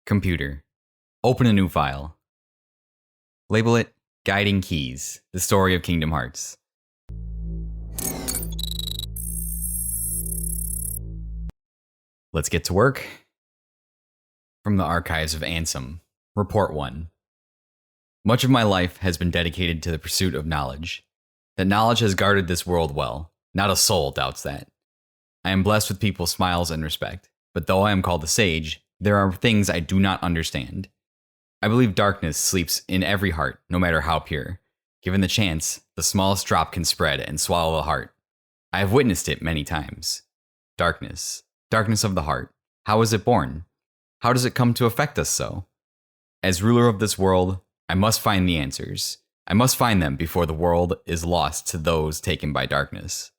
Computer. Open a new file. Label it Guiding Keys, the story of Kingdom Hearts. Let's get to work. From the archives of Ansem, Report 1. Much of my life has been dedicated to the pursuit of knowledge. That knowledge has guarded this world well. Not a soul doubts that. I am blessed with people's smiles and respect, but though I am called a sage, there are things I do not understand. I believe darkness sleeps in every heart, no matter how pure. Given the chance, the smallest drop can spread and swallow a heart. I have witnessed it many times. Darkness. Darkness of the heart. How is it born? How does it come to affect us so? As ruler of this world, I must find the answers. I must find them before the world is lost to those taken by darkness.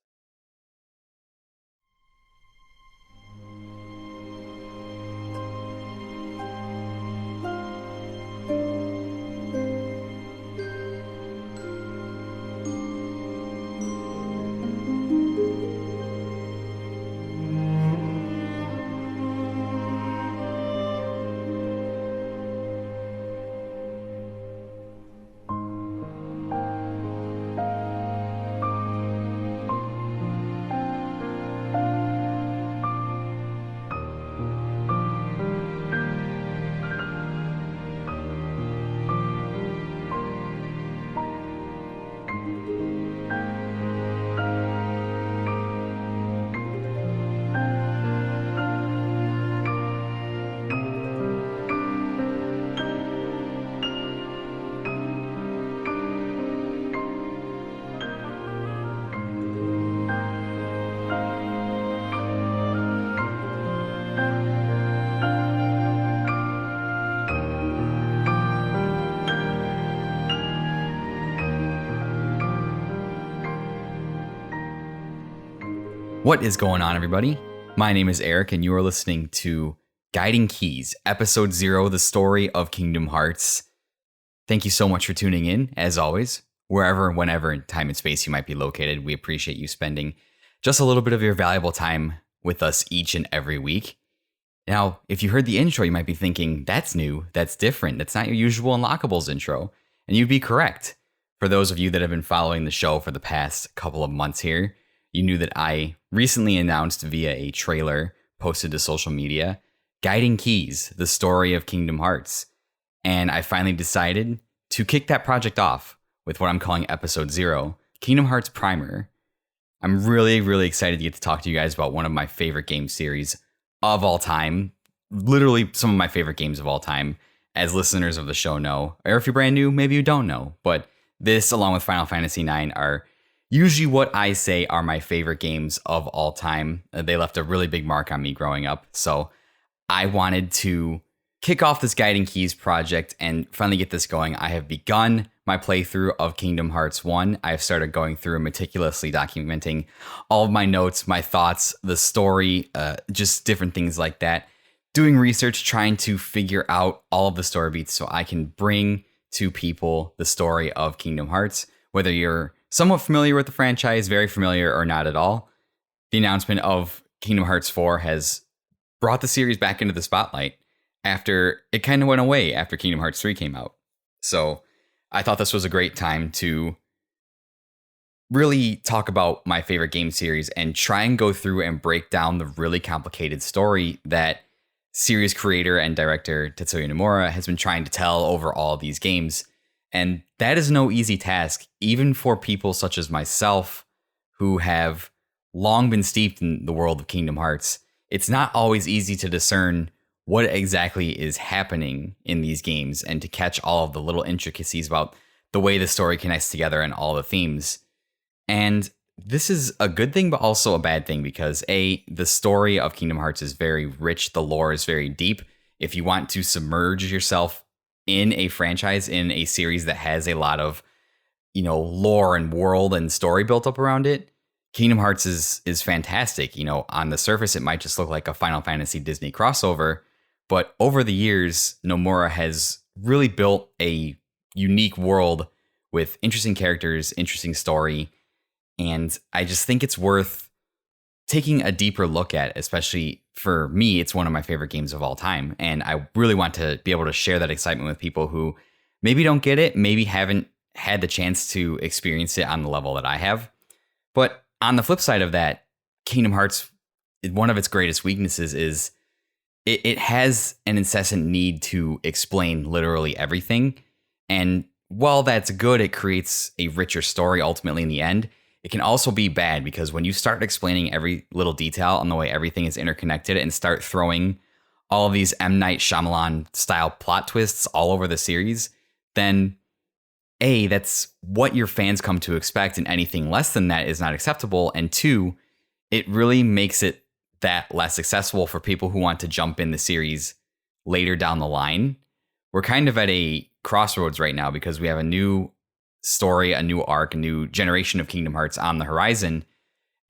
What is going on, everybody? My name is Eric, and you are listening to Guiding Keys, Episode 0, The Story of Kingdom Hearts. Thank you so much for tuning in, as always. Wherever, whenever, in time and space you might be located, we appreciate you spending just a little bit of your valuable time with us each and every week. Now, if you heard the intro, you might be thinking, that's new, that's different, that's not your usual Unlockables intro. And you'd be correct. For those of you that have been following the show for the past couple of months here, you knew that I recently announced via a trailer posted to social media, Guiding Keys, the story of Kingdom Hearts. And I finally decided to kick that project off with what I'm calling Episode 0, Kingdom Hearts Primer. I'm really, really excited to get to talk to you guys about one of my favorite game series of all time. Literally some of my favorite games of all time, as listeners of the show know. Or if you're brand new, maybe you don't know. But this, along with Final Fantasy IX, are usually what I say are my favorite games of all time. They left a really big mark on me growing up. So I wanted to kick off this Guiding Keys project and finally get this going. I have begun my playthrough of Kingdom Hearts 1. I've started going through and meticulously documenting all of my notes, my thoughts, the story, just different things like that. Doing research, trying to figure out all of the story beats so I can bring to people the story of Kingdom Hearts, whether you're somewhat familiar with the franchise, very familiar, or not at all. The announcement of Kingdom Hearts 4 has brought the series back into the spotlight after it kind of went away after Kingdom Hearts 3 came out. So I thought this was a great time to really talk about my favorite game series and try and go through and break down the really complicated story that series creator and director Tetsuya Nomura has been trying to tell over all these games. And that is no easy task, even for people such as myself who have long been steeped in the world of Kingdom Hearts. It's not always easy to discern what exactly is happening in these games and to catch all of the little intricacies about the way the story connects together and all the themes. And this is a good thing, but also a bad thing because the story of Kingdom Hearts is very rich. The lore is very deep. If you want to submerge yourself in a franchise, in a series that has a lot of, lore and world and story built up around it, Kingdom Hearts is fantastic. On the surface, it might just look like a Final Fantasy Disney crossover, but over the years, Nomura has really built a unique world with interesting characters, interesting story, and I just think it's worth taking a deeper look at, especially for me, it's one of my favorite games of all time. And I really want to be able to share that excitement with people who maybe don't get it, maybe haven't had the chance to experience it on the level that I have. But on the flip side of that, Kingdom Hearts, one of its greatest weaknesses is it has an incessant need to explain literally everything. And while that's good, it creates a richer story ultimately in the end. It can also be bad because when you start explaining every little detail on the way everything is interconnected and start throwing all of these M. Night Shyamalan style plot twists all over the series, then A, that's what your fans come to expect, and anything less than that is not acceptable. And two, it really makes it that less accessible for people who want to jump in the series later down the line. We're kind of at a crossroads right now because we have a new story, a new arc, a new generation of Kingdom Hearts on the horizon.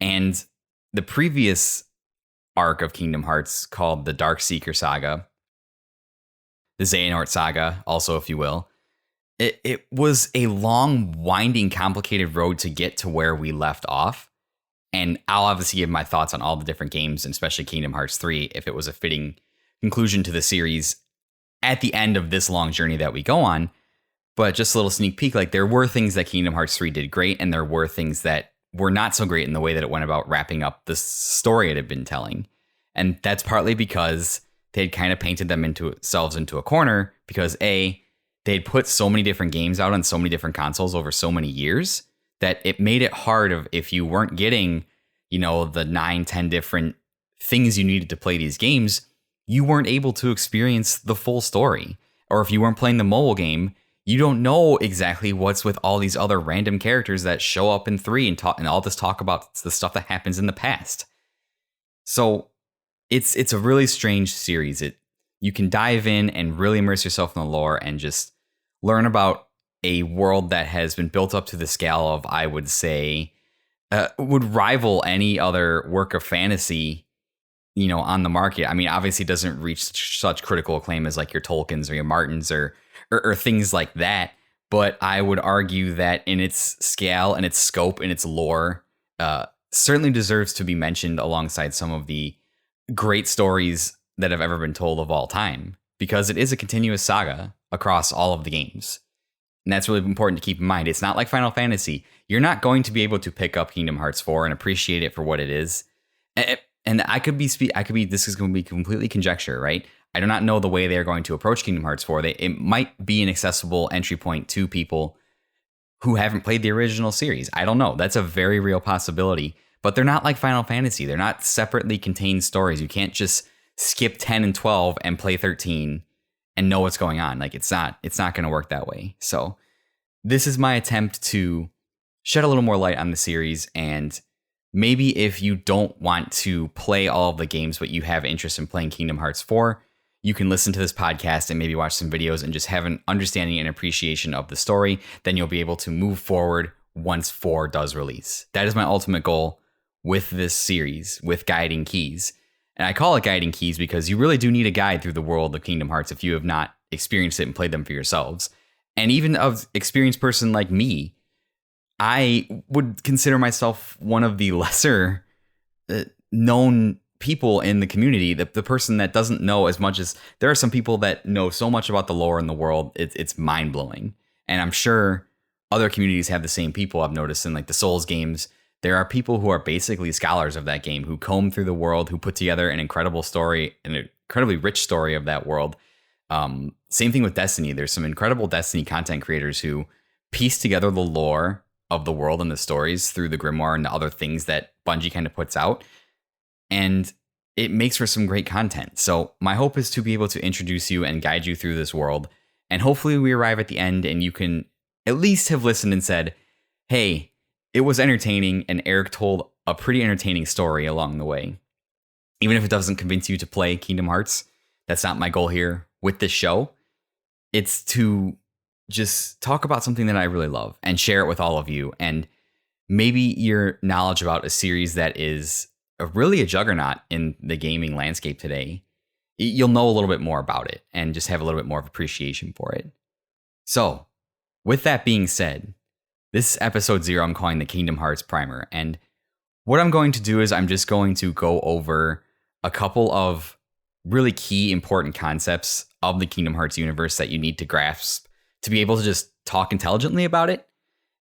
And the previous arc of Kingdom Hearts, called the Dark Seeker Saga, the Xehanort Saga, also, if you will, it was a long, winding, complicated road to get to where we left off. And I'll obviously give my thoughts on all the different games, and especially Kingdom Hearts 3, if it was a fitting conclusion to the series at the end of this long journey that we go on. But just a little sneak peek, like there were things that Kingdom Hearts 3 did great, and there were things that were not so great in the way that it went about wrapping up the story it had been telling. And that's partly because they had kind of painted themselves into a corner because A, they'd put so many different games out on so many different consoles over so many years that it made it hard if you weren't getting, the 9-10 different things you needed to play these games, you weren't able to experience the full story. Or if you weren't playing the mobile game, you don't know exactly what's with all these other random characters that show up in 3 and all this talk about the stuff that happens in the past. So it's a really strange series. You can dive in and really immerse yourself in the lore and just learn about a world that has been built up to the scale of, I would say, would rival any other work of fantasy, on the market. I mean, obviously it doesn't reach such critical acclaim as like your Tolkien's or your Martins or things like that. But I would argue that in its scale and its scope and its lore, certainly deserves to be mentioned alongside some of the great stories that have ever been told of all time, because it is a continuous saga across all of the games. And that's really important to keep in mind. It's not like Final Fantasy. You're not going to be able to pick up Kingdom Hearts 4 and appreciate it for what it is. And this is going to be completely conjecture, right? I do not know the way they're going to approach Kingdom Hearts 4. It might be an accessible entry point to people who haven't played the original series. I don't know. That's a very real possibility. But they're not like Final Fantasy. They're not separately contained stories. You can't just skip 10 and 12 and play 13 and know what's going on. Like it's not going to work that way. So this is my attempt to shed a little more light on the series. And maybe if you don't want to play all of the games, but you have interest in playing Kingdom Hearts 4, you can listen to this podcast and maybe watch some videos and just have an understanding and appreciation of the story. Then you'll be able to move forward once 4 does release. That is my ultimate goal with this series, with Guiding Keys. And I call it Guiding Keys because you really do need a guide through the world of Kingdom Hearts if you have not experienced it and played them for yourselves. And even of experienced person like me, I would consider myself one of the lesser known people in the community, the person that doesn't know as much as there are some people that know so much about the lore in the world. It's mind blowing. And I'm sure other communities have the same people. I've noticed in like the Souls games, there are people who are basically scholars of that game, who comb through the world, who put together an incredible story, an incredibly rich story of that world. Same thing with Destiny. There's some incredible Destiny content creators who piece together the lore of the world and the stories through the Grimoire and the other things that Bungie kind of puts out. And it makes for some great content. So my hope is to be able to introduce you and guide you through this world. And hopefully we arrive at the end and you can at least have listened and said, hey, it was entertaining and Eric told a pretty entertaining story along the way. Even if it doesn't convince you to play Kingdom Hearts, that's not my goal here with this show. It's to just talk about something that I really love and share it with all of you. And maybe your knowledge about a series that is really a juggernaut in the gaming landscape today, you'll know a little bit more about it and just have a little bit more of appreciation for it. So with that being said, this is episode 0 I'm calling the Kingdom Hearts Primer. And what I'm going to do is I'm just going to go over a couple of really key important concepts of the Kingdom Hearts universe that you need to grasp to be able to just talk intelligently about it.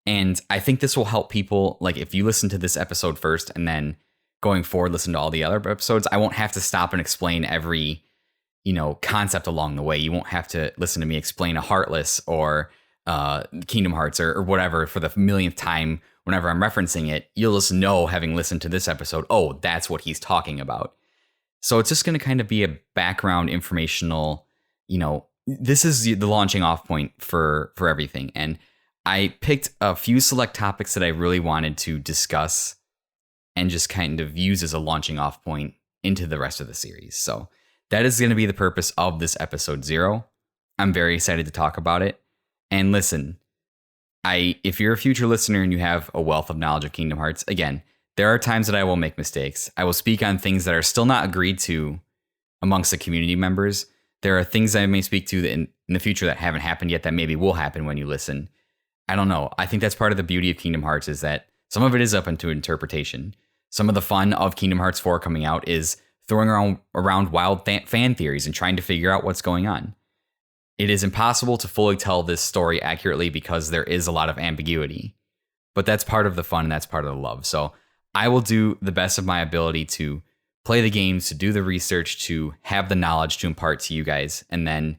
And I think this will help people, like if you listen to this episode first and then going forward listen to all the other episodes, I won't have to stop and explain every, concept along the way. You won't have to listen to me explain a Heartless or Kingdom Hearts or whatever for the millionth time whenever I'm referencing it. You'll just know, having listened to this episode, oh, that's what he's talking about. So it's just going to kind of be a background informational, this is the launching off point for everything. And I picked a few select topics that I really wanted to discuss and just kind of use as a launching off point into the rest of the series. So that is going to be the purpose of this episode 0. I'm very excited to talk about it. And listen, if you're a future listener and you have a wealth of knowledge of Kingdom Hearts, again, there are times that I will make mistakes. I will speak on things that are still not agreed to amongst the community members. There are things I may speak to in the future that haven't happened yet that maybe will happen when you listen. I don't know. I think that's part of the beauty of Kingdom Hearts, is that some of it is up into interpretation. Some of the fun of Kingdom Hearts 4 coming out is throwing around wild fan theories and trying to figure out what's going on. It is impossible to fully tell this story accurately because there is a lot of ambiguity. But that's part of the fun and that's part of the love. So I will do the best of my ability to play the games, to do the research, to have the knowledge to impart to you guys. And then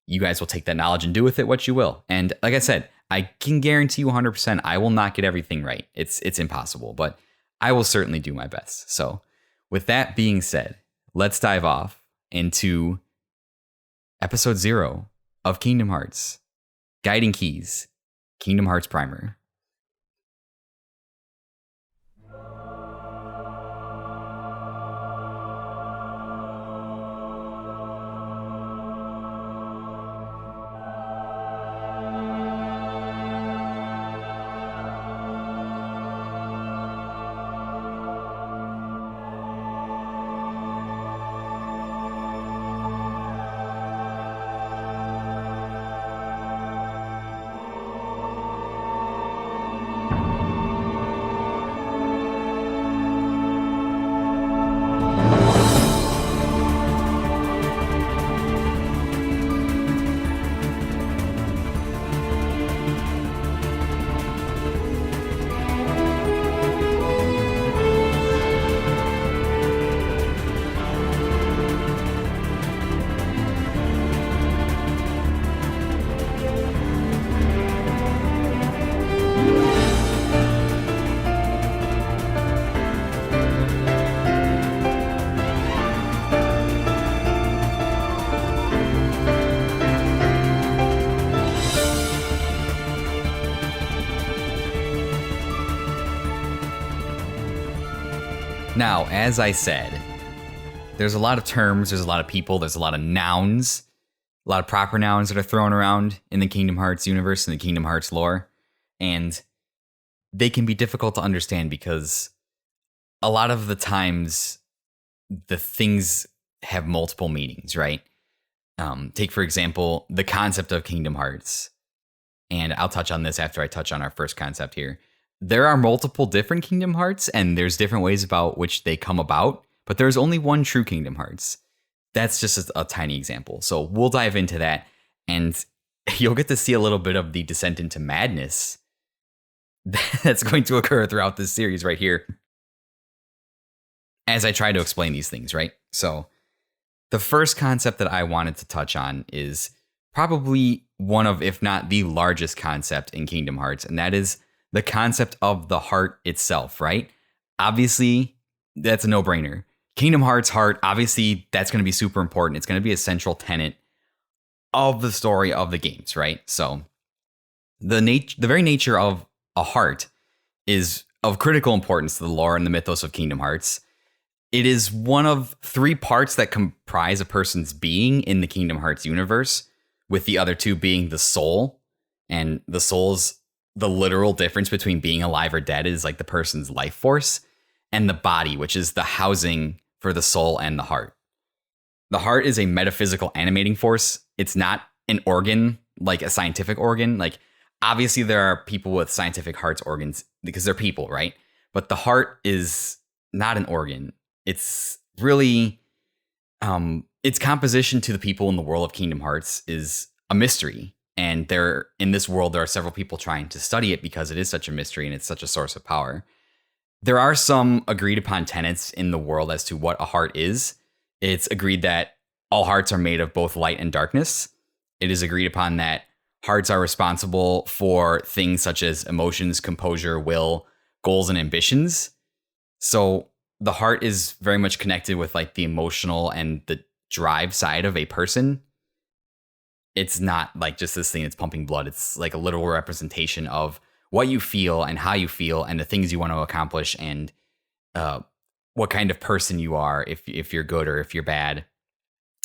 you guys will take that knowledge and do with it what you will. And like I said, I can guarantee you 100% I will not get everything right. It's impossible, but I will certainly do my best. So with that being said, let's dive off into episode 0 of Kingdom Hearts, Guiding Keys, Kingdom Hearts Primer. Now, as I said, there's a lot of terms, there's a lot of people, there's a lot of nouns, a lot of proper nouns that are thrown around in the Kingdom Hearts universe and the Kingdom Hearts lore. And they can be difficult to understand because a lot of the times the things have multiple meanings, right? Take, for example, the concept of Kingdom Hearts. And I'll touch on this after I touch on our first concept here. There are multiple different Kingdom Hearts, and there's different ways about which they come about, but there's only one true Kingdom Hearts. That's just a tiny example. So we'll dive into that, and you'll get to see a little bit of the descent into madness that's going to occur throughout this series right here as I try to explain these things, right? So the first concept that I wanted to touch on is probably one of, if not the largest concept in Kingdom Hearts, and that is the concept of the heart itself, right? Obviously, that's a no-brainer. Kingdom Hearts heart, obviously, that's going to be super important. It's going to be a central tenet of the story of the games, right? So the very nature of a heart is of critical importance to the lore and the mythos of Kingdom Hearts. It is one of 3 parts that comprise a person's being in the Kingdom Hearts universe, with the other 2 being the soul. And the soul's the literal difference between being alive or dead is like the person's life force, and the body, which is the housing for the soul and the heart. The heart is a metaphysical animating force. It's not an organ, like a scientific organ. Like, obviously there are people with scientific hearts organs because they're people, right? But the heart is not an organ. It's really its composition to the people in the world of Kingdom Hearts is a mystery. And in this world, there are several people trying to study it because it is such a mystery and it's such a source of power. There are some agreed upon tenets in the world as to what a heart is. It's agreed that all hearts are made of both light and darkness. It is agreed upon that hearts are responsible for things such as emotions, composure, will, goals, and ambitions. So the heart is very much connected with like the emotional and the drive side of a person. It's not like just this thing that's pumping blood. It's like a literal representation of what you feel and how you feel and the things you want to accomplish and what kind of person you are, if you're good or if you're bad,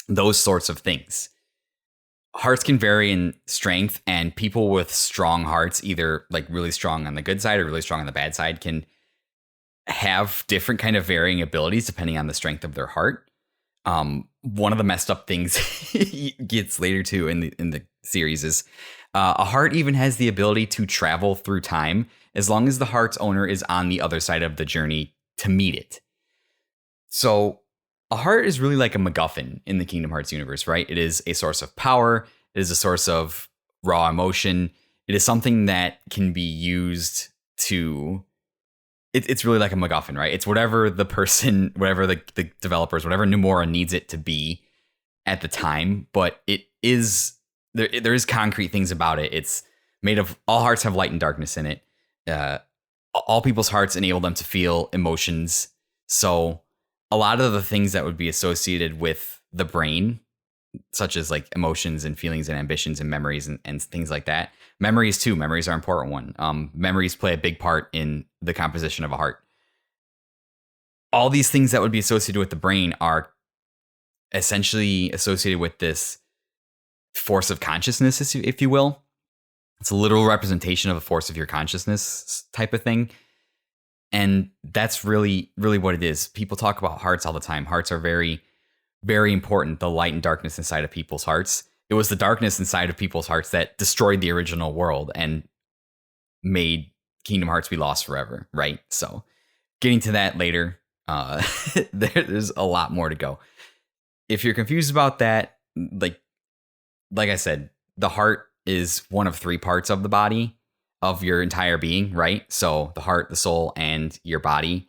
those sorts of things. Hearts can vary in strength, and people with strong hearts, either like really strong on the good side or really strong on the bad side, can have different kind of varying abilities depending on the strength of their heart. One of the messed up things gets later too in the series is a heart even has the ability to travel through time as long as the heart's owner is on the other side of the journey to meet it. So a heart is really like a MacGuffin in the Kingdom Hearts universe, right? It is a source of power. It is a source of raw emotion. It is something that can be used to... It's really like a MacGuffin, right? It's whatever the person, whatever the developers, whatever Nomura needs it to be at the time. But it is... There is concrete things about it. It's made of... All hearts have light and darkness in it. All people's hearts enable them to feel emotions. So a lot of the things that would be associated with the brain, such as like emotions and feelings and ambitions and memories and things like that. Memories too. Memories are an important one. Memories play a big part in the composition of a heart. All these things that would be associated with the brain are essentially associated with this force of consciousness, if you will. It's a literal representation of the force of your consciousness type of thing. And that's really, really what it is. People talk about hearts all the time. Hearts are very, very important. The light and darkness inside of people's hearts. It was the darkness inside of people's hearts that destroyed the original world and made Kingdom Hearts be lost forever, right? So getting to that later, there's a lot more to go. If you're confused about that, like I said, the heart is one of three parts of the body of your entire being, right? So the heart, the soul, and your body.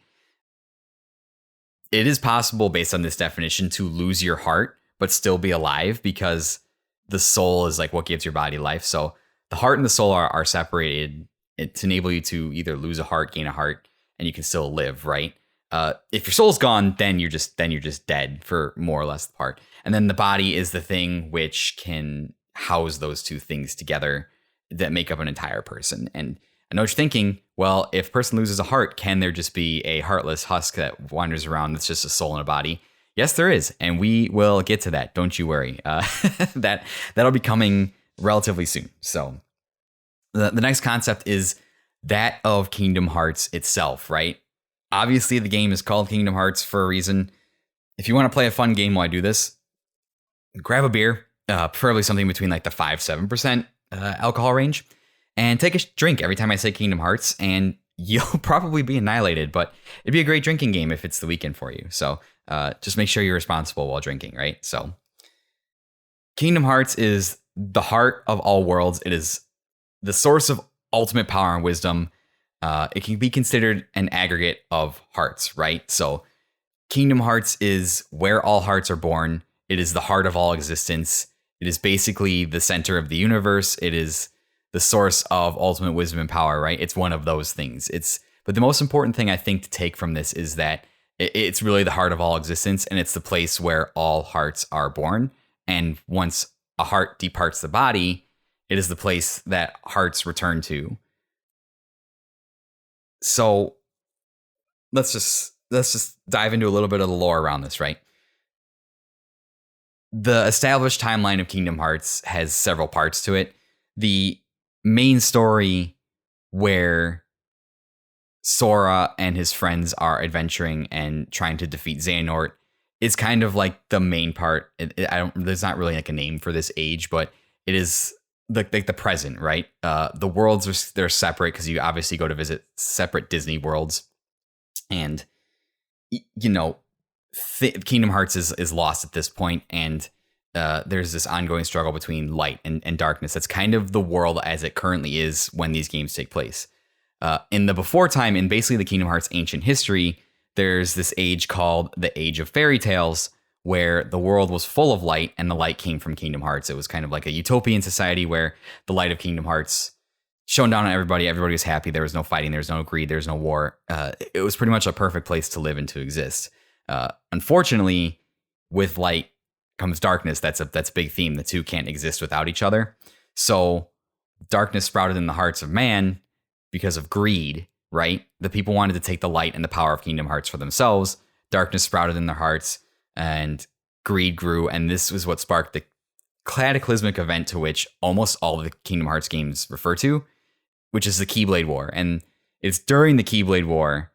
It is possible, based on this definition, to lose your heart but still be alive, because the soul is like what gives your body life. So the heart and the soul are separated to enable you to either lose a heart, gain a heart, and you can still live, right? If your soul's gone, then you're just dead for more or less the part. And then the body is the thing which can house those two things together that make up an entire person. And I know what you're thinking, well, if a person loses a heart, can there just be a heartless husk that wanders around that's just a soul in a body? Yes, there is. And we will get to that. Don't you worry. That'll be coming relatively soon. So the next concept is that of Kingdom Hearts itself, right? Obviously, the game is called Kingdom Hearts for a reason. If you want to play a fun game while I do this, grab a beer, preferably something between like the 5-7% alcohol range, and take a drink every time I say Kingdom Hearts, and you'll probably be annihilated, but it'd be a great drinking game if it's the weekend for you. So just make sure you're responsible while drinking, right? So Kingdom Hearts is the heart of all worlds. It is the source of ultimate power and wisdom. It can be considered an aggregate of hearts, right? So Kingdom Hearts is where all hearts are born. It is the heart of all existence. It is basically the center of the universe. It is the source of ultimate wisdom and power, right? It's one of those things. But the most important thing I think to take from this is that it's really the heart of all existence, and it's the place where all hearts are born. And once a heart departs the body, it is the place that hearts return to. So let's just dive into a little bit of the lore around this, right? The established timeline of Kingdom Hearts has several parts to it. The main story, where Sora and his friends are adventuring and trying to defeat Xehanort, is kind of like the main part. There's not really like a name for this age, but it is like the present, right? The worlds they're separate because you obviously go to visit separate Disney worlds, and Kingdom Hearts is lost at this point, and there's this ongoing struggle between light and darkness. That's kind of the world as it currently is when these games take place. In the before time, in basically the Kingdom Hearts ancient history, there's this age called the Age of Fairy Tales, where the world was full of light and the light came from Kingdom Hearts. It was kind of like a utopian society where the light of Kingdom Hearts shone down on everybody. Everybody was happy. There was no fighting. There was no greed. There was no war. It was pretty much a perfect place to live and to exist. Unfortunately, with light comes darkness. That's a big theme. The two can't exist without each other. So darkness sprouted in the hearts of man because of greed, right? The people wanted to take the light and the power of Kingdom Hearts for themselves. Darkness sprouted in their hearts and greed grew. And this was what sparked the cataclysmic event to which almost all of the Kingdom Hearts games refer to, which is the Keyblade War. And it's during the Keyblade War,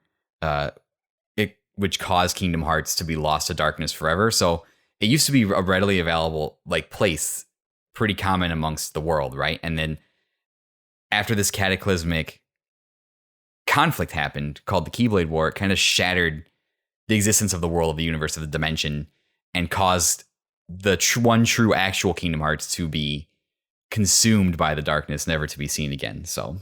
which caused Kingdom Hearts to be lost to darkness forever. So it used to be a readily available place, pretty common amongst the world, right? And then after this cataclysmic conflict happened called the Keyblade War, it kind of shattered the existence of the world, of the universe, of the dimension, and caused the one true actual Kingdom Hearts to be consumed by the darkness, never to be seen again. So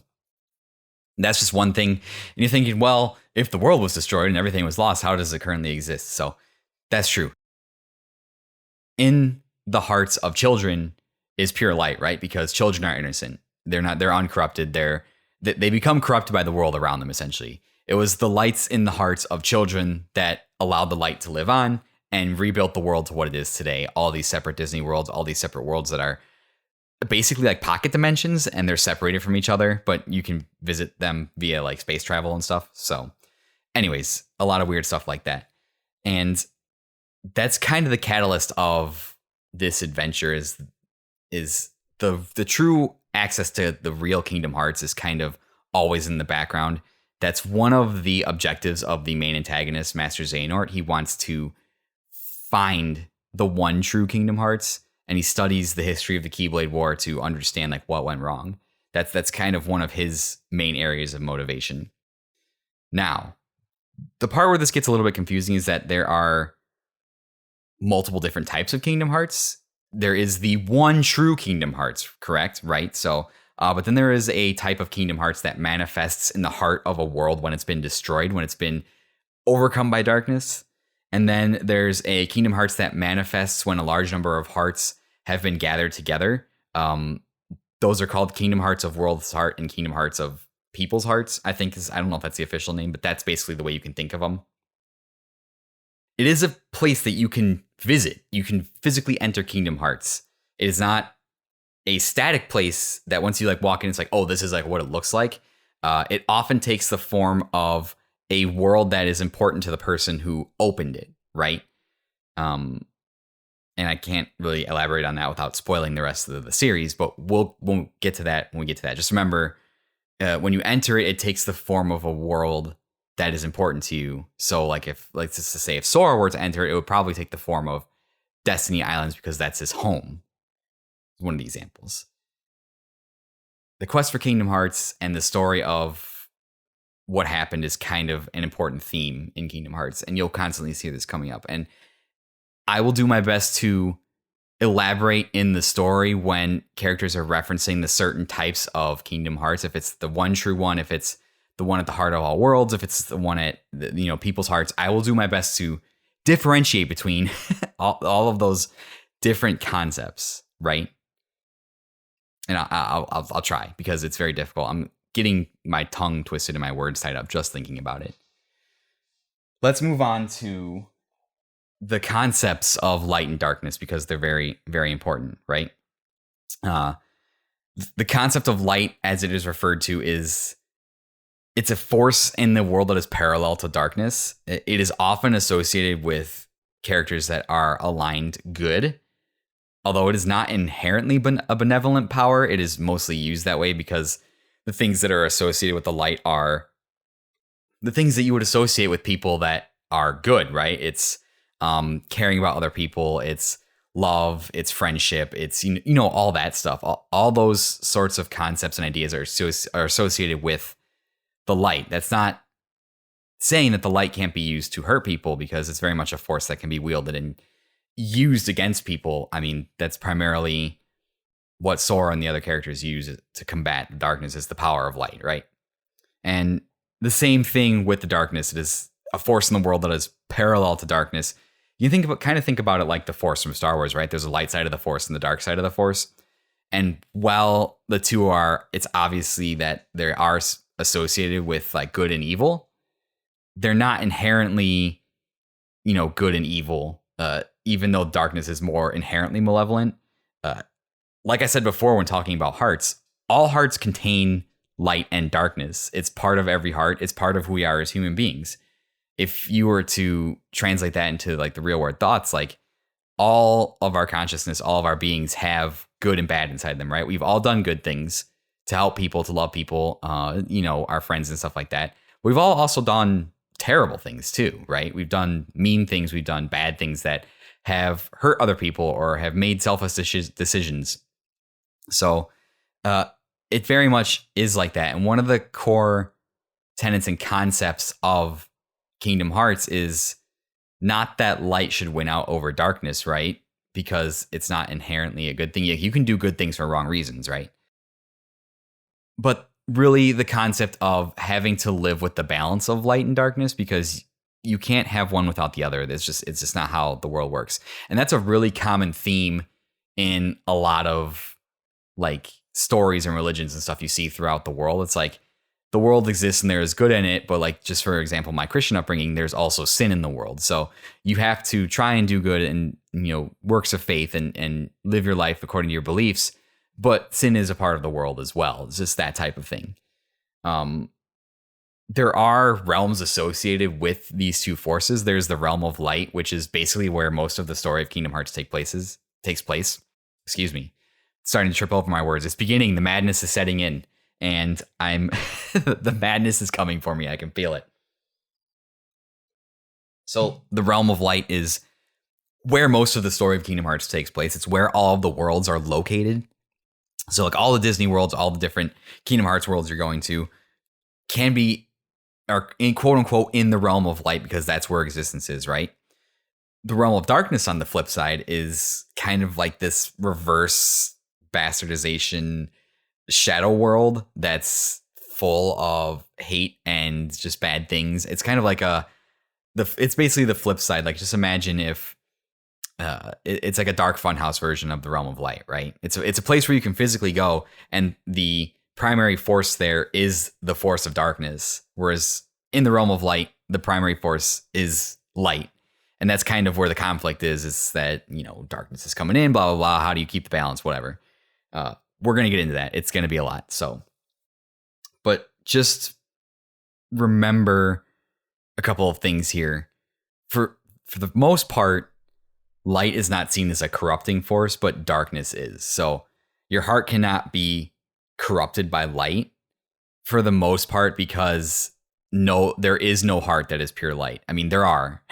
that's just one thing. And you're thinking, well, if the world was destroyed and everything was lost, how does it currently exist? So that's true. In the hearts of children is pure light, right? Because children are innocent. They're uncorrupted. They become corrupted by the world around them, essentially. It was the lights in the hearts of children that allowed the light to live on and rebuilt the world to what it is today. All these separate Disney worlds, all these separate worlds that are basically like pocket dimensions, and they're separated from each other, but you can visit them via like space travel and stuff. So anyways, a lot of weird stuff like that. And that's kind of the catalyst of this adventure is the true access to the real Kingdom Hearts is kind of always in the background. That's one of the objectives of the main antagonist, Master Xehanort. He wants to find the one true Kingdom Hearts, and he studies the history of the Keyblade War to understand like what went wrong. That's kind of one of his main areas of motivation. Now, the part where this gets a little bit confusing is that there are multiple different types of Kingdom Hearts. There is the one true Kingdom Hearts, correct? Right? So, but then there is a type of Kingdom Hearts that manifests in the heart of a world when it's been destroyed, when it's been overcome by darkness. And then there's a Kingdom Hearts that manifests when a large number of hearts have been gathered together. Those are called Kingdom Hearts of World's Heart and Kingdom Hearts of People's Hearts, I think. I don't know if that's the official name, but that's basically the way you can think of them. It is a place that you can visit. You can physically enter Kingdom Hearts. It is not a static place that once you like walk in, it's like, oh, this is like what it looks like. It often takes the form of a world that is important to the person who opened it, right? And I can't really elaborate on that without spoiling the rest of the series, but we'll get to that when we get to that. Just remember, when you enter it, it takes the form of a world that is important to you. So like if Sora were to enter it, it would probably take the form of Destiny Islands because that's his home. One of the examples. The quest for Kingdom Hearts and the story of what happened is kind of an important theme in Kingdom Hearts, and you'll constantly see this coming up. And I will do my best to elaborate in the story when characters are referencing the certain types of Kingdom Hearts. If it's the one true one, if it's the one at the heart of all worlds, if it's the one at people's hearts, I will do my best to differentiate between all of those different concepts, right? And I'll try because it's very difficult. I'm getting my tongue twisted and my words tied up just thinking about it. Let's move on to the concepts of light and darkness because they're very, very important, right? The concept of light, as it is referred to, it's a force in the world that is parallel to darkness. It is often associated with characters that are aligned good. Although it is not inherently a benevolent power, it is mostly used that way because the things that are associated with the light are the things that you would associate with people that are good, right? It's caring about other people, it's love, it's friendship, it's all that stuff. All those sorts of concepts and ideas are associated with the light. That's not saying that the light can't be used to hurt people because it's very much a force that can be wielded and used against people. I mean, that's primarily what Sora and the other characters use to combat the darkness, is the power of light, right? And the same thing with the darkness. It is a force in the world that is parallel to darkness. You think about it like the Force from Star Wars, right? There's a light side of the Force and the dark side of the Force. And while the two are, it's obviously that they are associated with like good and evil, they're not inherently, good and evil, even though darkness is more inherently malevolent. Like I said before, when talking about hearts, all hearts contain light and darkness. It's part of every heart. It's part of who we are as human beings. If you were to translate that into like the real world thoughts, like all of our consciousness, all of our beings have good and bad inside them, right? We've all done good things to help people, to love people, our friends and stuff like that. We've all also done terrible things too, right? We've done mean things. We've done bad things that have hurt other people or have made selfish decisions. So it very much is like that. And one of the core tenets and concepts of Kingdom Hearts is not that light should win out over darkness, right? Because it's not inherently a good thing. You can do good things for wrong reasons, right? But really the concept of having to live with the balance of light and darkness, because you can't have one without the other. It's just not how the world works. And that's a really common theme in a lot of like stories and religions and stuff you see throughout the world. It's like the world exists and there is good in it, but like, just for example, my Christian upbringing, there's also sin in the world. So you have to try and do good and, works of faith and live your life according to your beliefs. But sin is a part of the world as well. It's just that type of thing. There are realms associated with these two forces. There's the realm of light, which is basically where most of the story of Kingdom Hearts takes place. Excuse me. Starting to trip over my words. It's beginning. The madness is setting in. And I'm the madness is coming for me. I can feel it. So the realm of light is where most of the story of Kingdom Hearts takes place. It's where all of the worlds are located. So like all the Disney worlds, all the different Kingdom Hearts worlds you're going to are in quote unquote in the realm of light, because that's where existence is, right? The realm of darkness on the flip side is kind of like this reverse bastardization shadow world that's full of hate and just bad things. It's kind of like it's basically the flip side. Like just imagine if it's like a dark funhouse version of the realm of light, right? It's a place where you can physically go, and the primary force there is the force of darkness, whereas in the realm of light, the primary force is light. And that's kind of where the conflict is. It's that, darkness is coming in, blah, blah, blah. How do you keep the balance? Whatever. We're going to get into that. It's going to be a lot. So, but just remember a couple of things here. For the most part, light is not seen as a corrupting force, but darkness is. So your heart cannot be corrupted by light for the most part, because there is no heart that is pure light. I mean, there are.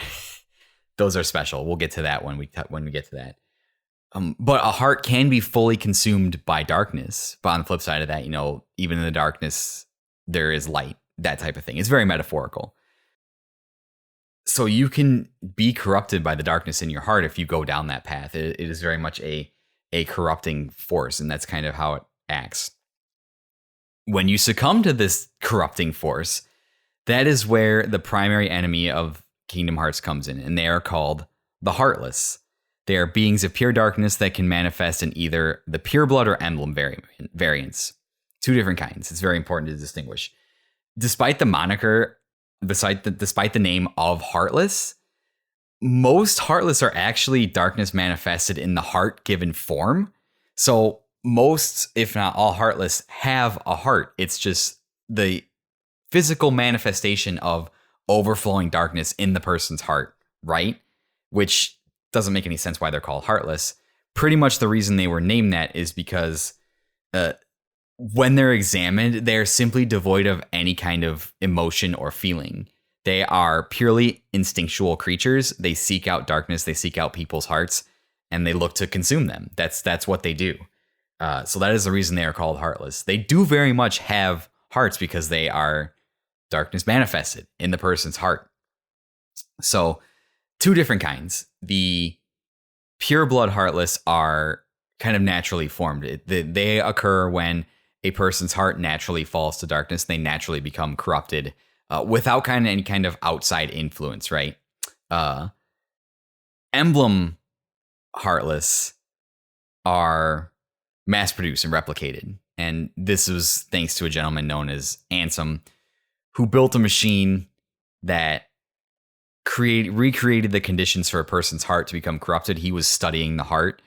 Those are special. We'll get to that when we get to that. But a heart can be fully consumed by darkness. But on the flip side of that, even in the darkness, there is light, that type of thing. It's very metaphorical. So you can be corrupted by the darkness in your heart if you go down that path. It is very much a corrupting force, and that's kind of how it acts. When you succumb to this corrupting force, that is where the primary enemy of Kingdom Hearts comes in, and they are called the Heartless. They are beings of pure darkness that can manifest in either the pure blood or emblem variants. Two different kinds. It's very important to distinguish. Despite the moniker, despite the name of Heartless, most Heartless are actually darkness manifested in the heart given form. So most, if not all, Heartless have a heart. It's just the physical manifestation of overflowing darkness in the person's heart, right? Which doesn't make any sense why they're called Heartless. Pretty much the reason they were named that is because when they're examined, they're simply devoid of any kind of emotion or feeling. They are purely instinctual creatures. They seek out darkness. They seek out people's hearts, and they look to consume them. That's what they do. So that is the reason they are called Heartless. They do very much have hearts because they are darkness manifested in the person's heart. So 2 different kinds. The pure blood heartless are kind of naturally formed. They occur when a person's heart naturally falls to darkness. They naturally become corrupted without any kind of outside influence, right? Emblem heartless are mass produced and replicated. And this was thanks to a gentleman known as Ansem, who built a machine that recreated the conditions for a person's heart to become corrupted. He was studying the heart.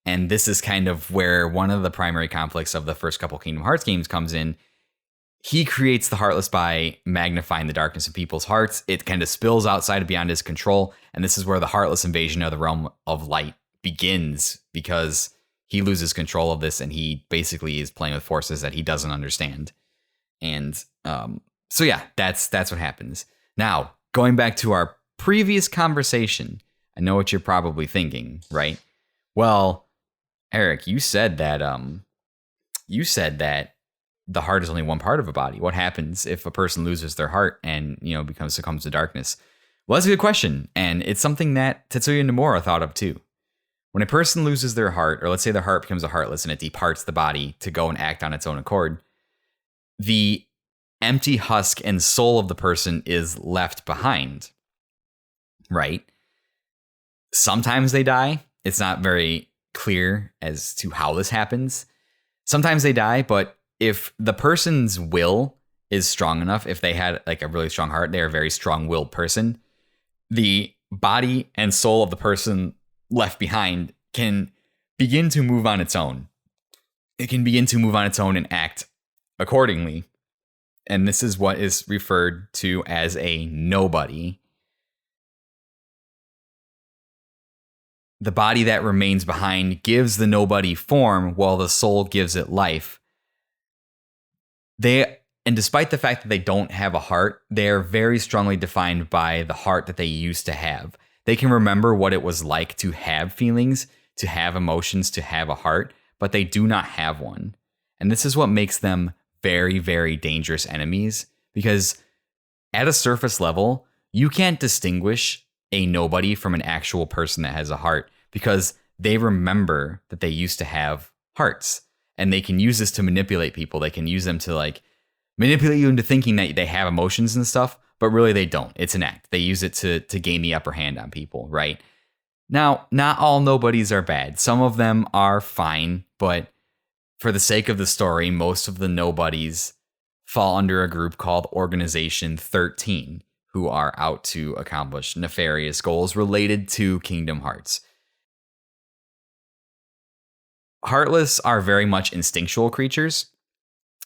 And this is kind of where one of the primary conflicts of the first couple Kingdom Hearts games comes in. He creates the heartless by magnifying the darkness of people's hearts. It kind of spills outside beyond his control. And this is where the heartless invasion of the realm of light begins, because he loses control of this and he basically is playing with forces that he doesn't understand. And so yeah, that's what happens. Now, going back to our previous conversation, I know what you're probably thinking, right? Well, Eric, you said that the heart is only one part of a body. What happens if a person loses their heart and, succumbs to darkness? Well, that's a good question. And it's something that Tetsuya Nomura thought of too. When a person loses their heart, or let's say their heart becomes a heartless and it departs the body to go and act on its own accord, the empty husk and soul of the person is left behind, right? Sometimes they die. It's not very clear as to how this happens. Sometimes they die, but if the person's will is strong enough, if they had like a really strong heart, they're a very strong-willed person, the body and soul of the person left behind can begin to move on its own. It can begin to move on its own and act accordingly. And this is what is referred to as a nobody. The body that remains behind gives the nobody form while the soul gives it life. And despite the fact that they don't have a heart, they are very strongly defined by the heart that they used to have. They can remember what it was like to have feelings, to have emotions, to have a heart, but they do not have one. And this is what makes them very, very dangerous enemies, because at a surface level, you can't distinguish a nobody from an actual person that has a heart, because they remember that they used to have hearts, and they can use this to manipulate people. They can use them to manipulate you into thinking that they have emotions and stuff, but really they don't. It's an act. They use it to gain the upper hand on people, right? Now, not all nobodies are bad. Some of them are fine, but for the sake of the story, most of the nobodies fall under a group called Organization 13, who are out to accomplish nefarious goals related to Kingdom Hearts. Heartless are very much instinctual creatures.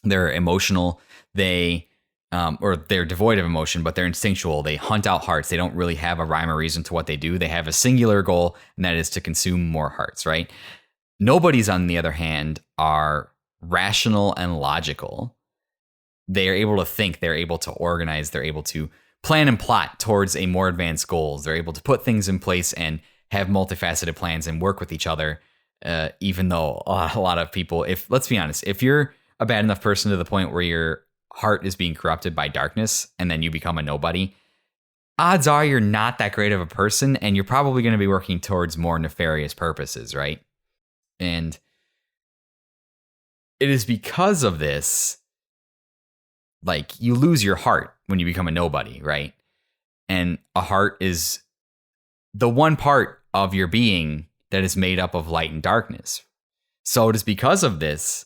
They're emotional. They're devoid of emotion, but they're instinctual. They hunt out hearts. They don't really have a rhyme or reason to what they do. They have a singular goal, and that is to consume more hearts, right? Nobodies, on the other hand, are rational and logical. They are able to think. They're able to organize. They're able to plan and plot towards a more advanced goals. They're able to put things in place and have multifaceted plans and work with each other, even though a lot of people, let's be honest, if you're a bad enough person to the point where your heart is being corrupted by darkness and then you become a nobody, odds are you're not that great of a person, and you're probably going to be working towards more nefarious purposes, right? And it is because of this, you lose your heart when you become a nobody, right? And a heart is the one part of your being that is made up of light and darkness. So it is because of this,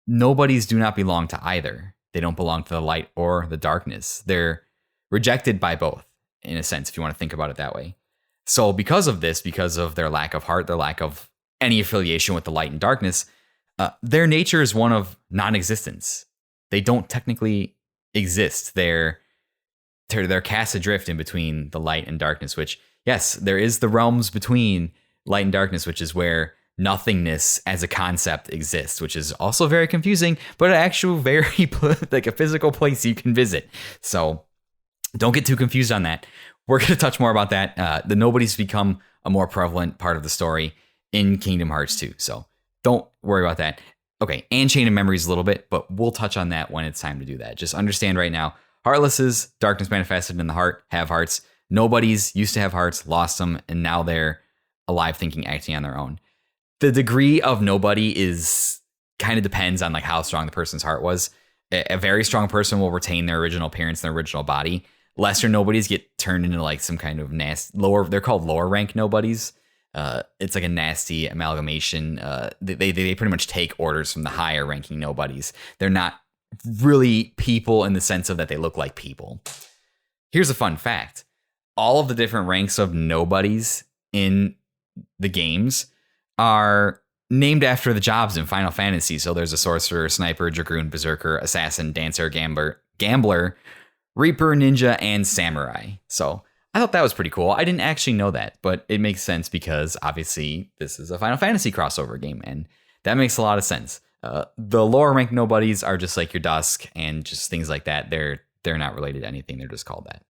nobodies do not belong to either. They don't belong to the light or the darkness. They're rejected by both, in a sense, if you want to think about it that way. So because of this, because of their lack of heart, their lack of any affiliation with the light and darkness, their nature is one of non-existence. They don't technically exist. They're cast adrift in between the light and darkness, which, yes, there is the realms between light and darkness, which is where nothingness as a concept exists, which is also very confusing, but an actual very a physical place you can visit. So don't get too confused on that. We're going to touch more about that. The nobodies become a more prevalent part of the story in Kingdom Hearts 2. So don't worry about that. Okay, and Chain of Memories a little bit, but we'll touch on that when it's time to do that. Just understand right now, Heartlesses, Darkness Manifested in the Heart, have hearts. Nobodies used to have hearts, lost them, and now they're alive, thinking, acting on their own. The degree of nobody is kind of depends on like how strong the person's heart was. A very strong person will retain their original appearance and their original body. Lesser nobodies get turned into like some kind of nasty lower. They're called lower rank nobodies. It's like a nasty amalgamation. They pretty much take orders from the higher ranking nobodies. They're not really people in the sense of that they look like people. Here's a fun fact. All of the different ranks of nobodies in the games are named after the jobs in Final Fantasy. So there's a sorcerer, sniper, dragoon, berserker, assassin, dancer, gambler, reaper, ninja, and samurai. So I thought that was pretty cool. I didn't actually know that, but it makes sense because obviously this is a Final Fantasy crossover game, and that makes a lot of sense. The lower rank nobodies are just like your Dusk and just things like that. They're not related to anything. They're just called that.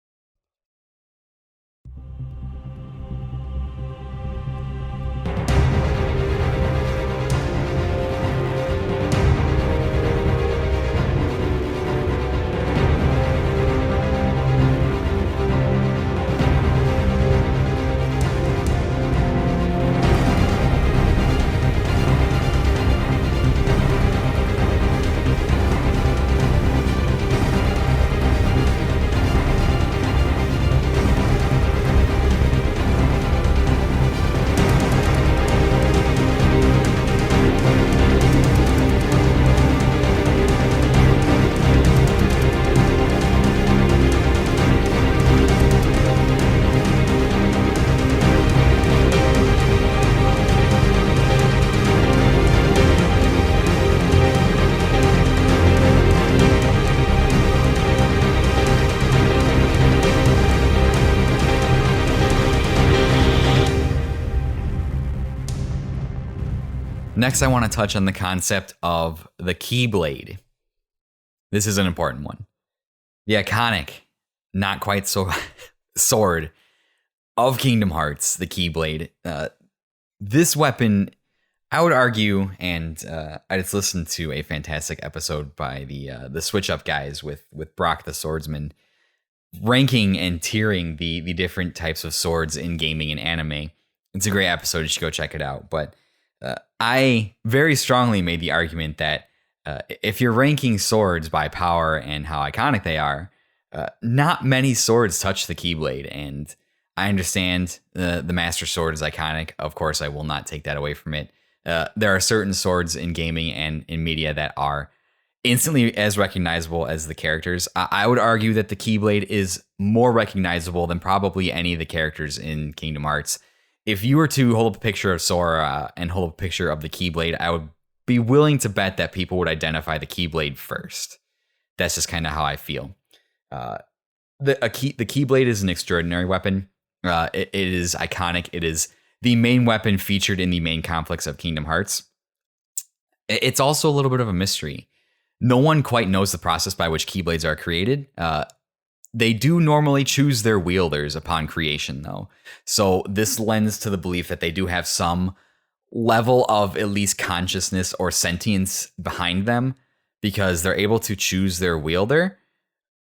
Next, I want to touch on the concept of the Keyblade. This is an important one. The iconic, not quite so sword of Kingdom Hearts, the Keyblade. This weapon, I would argue, and I just listened to a fantastic episode by the Switch Up guys with Brock the Swordsman, ranking and tiering the different types of swords in gaming and anime. It's a great episode. You should go check it out. But I very strongly made the argument that if you're ranking swords by power and how iconic they are, not many swords touch the Keyblade. And I understand the Master Sword is iconic. Of course, I will not take that away from it. There are certain swords in gaming and in media that are instantly as recognizable as the characters. I would argue that the Keyblade is more recognizable than probably any of the characters in Kingdom Hearts. If you were to hold up a picture of Sora and hold up a picture of the Keyblade, I would be willing to bet that people would identify the Keyblade first. That's just kind of how I feel. The Keyblade is an extraordinary weapon. It is iconic. It is the main weapon featured in the main conflicts of Kingdom Hearts. It's also a little bit of a mystery. No one quite knows the process by which Keyblades are created. They do normally choose their wielders upon creation, though. So this lends to the belief that they do have some level of at least consciousness or sentience behind them because they're able to choose their wielder.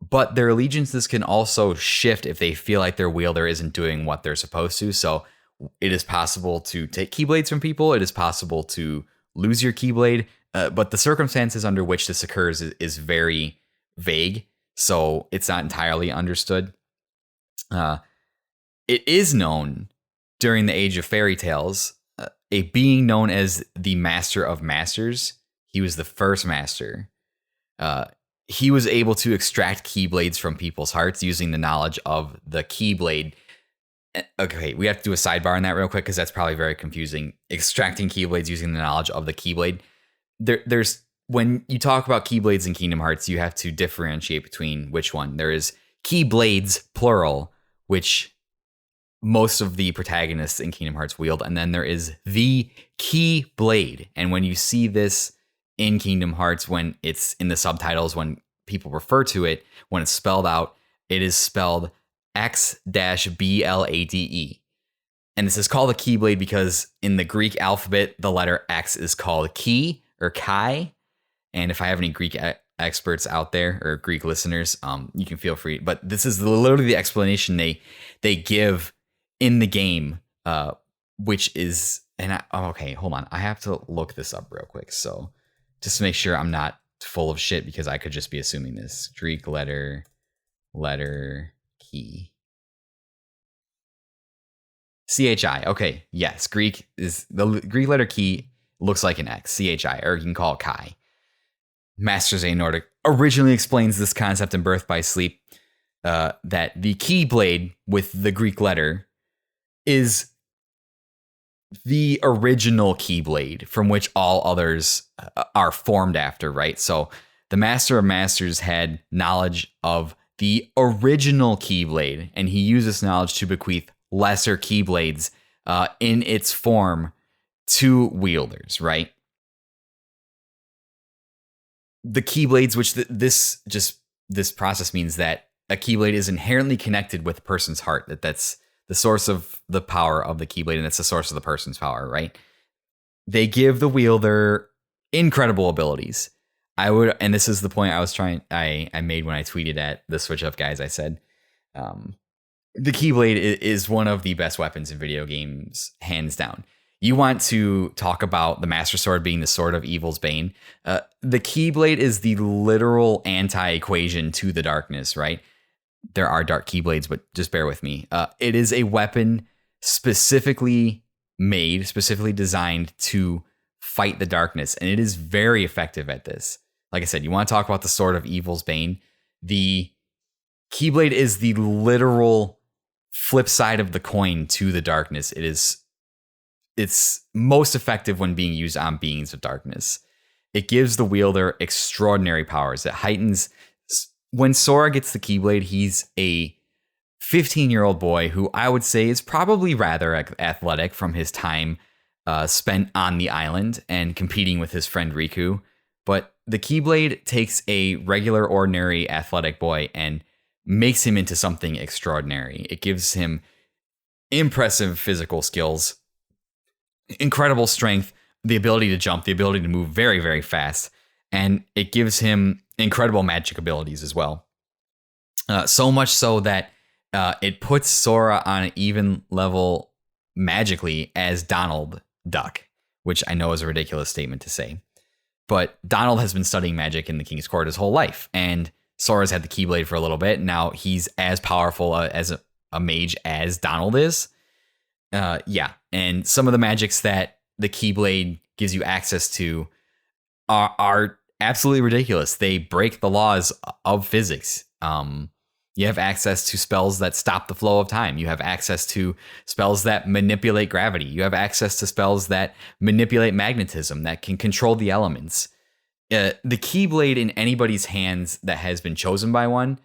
But their allegiances can also shift if they feel like their wielder isn't doing what they're supposed to. So it is possible to take Keyblades from people. It is possible to lose your Keyblade. But the circumstances under which this occurs is very vague. So it's not entirely understood. It is known during the Age of Fairy Tales, a being known as the Master of Masters. He was the first master. He was able to extract Keyblades from people's hearts using the knowledge of the Keyblade. Okay, we have to do a sidebar on that real quick because that's probably very confusing. Extracting Keyblades using the knowledge of the Keyblade. There's when you talk about Keyblades in Kingdom Hearts, you have to differentiate between which one. There is Keyblades, plural, which most of the protagonists in Kingdom Hearts wield. And then there is the Keyblade. And when you see this in Kingdom Hearts, when it's in the subtitles, when people refer to it, when it's spelled out, it is spelled X-BLADE. And this is called a Keyblade because in the Greek alphabet, the letter X is called key, or Kai. And if I have any Greek experts out there or Greek listeners, you can feel free. But this is literally the explanation they give in the game, which is, okay, hold on. I have to look this up real quick. So just to make sure I'm not full of shit, because I could just be assuming this. Greek letter key. CHI. Okay, yes. Greek is the Greek letter key looks like an X. CHI, or you can call it Chi. Masters A Nordic originally explains this concept in Birth by Sleep, that the Keyblade with the Greek letter is the original Keyblade from which all others are formed after, right? So the Master of Masters had knowledge of the original Keyblade, and he used this knowledge to bequeath lesser Keyblades in its form to wielders, right? The Keyblades, which this process means that a Keyblade is inherently connected with a person's heart, that's the source of the power of the Keyblade, and that's the source of the person's power, right? They give the wielder incredible abilities. And this is the point I made when I tweeted at the Switch Up guys. I said, the Keyblade is one of the best weapons in video games, hands down. You want to talk about the Master Sword being the sword of evil's bane. The Keyblade is the literal anti-equation to the darkness, right? There are dark Keyblades, but just bear with me. It is a weapon specifically designed to fight the darkness, and it is very effective at this. Like I said, you want to talk about the sword of evil's bane. The Keyblade is the literal flip side of the coin to the darkness. It's most effective when being used on beings of darkness. It gives the wielder extraordinary powers. It heightens. When Sora gets the Keyblade, he's a 15-year-old boy who I would say is probably rather athletic from his time spent on the island and competing with his friend Riku. But the Keyblade takes a regular, ordinary athletic boy and makes him into something extraordinary. It gives him impressive physical skills, incredible strength, the ability to jump, the ability to move very, very fast, and it gives him incredible magic abilities as well. So much so that it puts Sora on an even level magically as Donald Duck, which I know is a ridiculous statement to say. But Donald has been studying magic in the King's Court his whole life, and Sora's had the Keyblade for a little bit. Now he's as powerful as a mage as Donald is. And some of the magics that the Keyblade gives you access to are absolutely ridiculous. They break the laws of physics. You have access to spells that stop the flow of time. You have access to spells that manipulate gravity. You have access to spells that manipulate magnetism, that can control the elements. The Keyblade in anybody's hands that has been chosen by one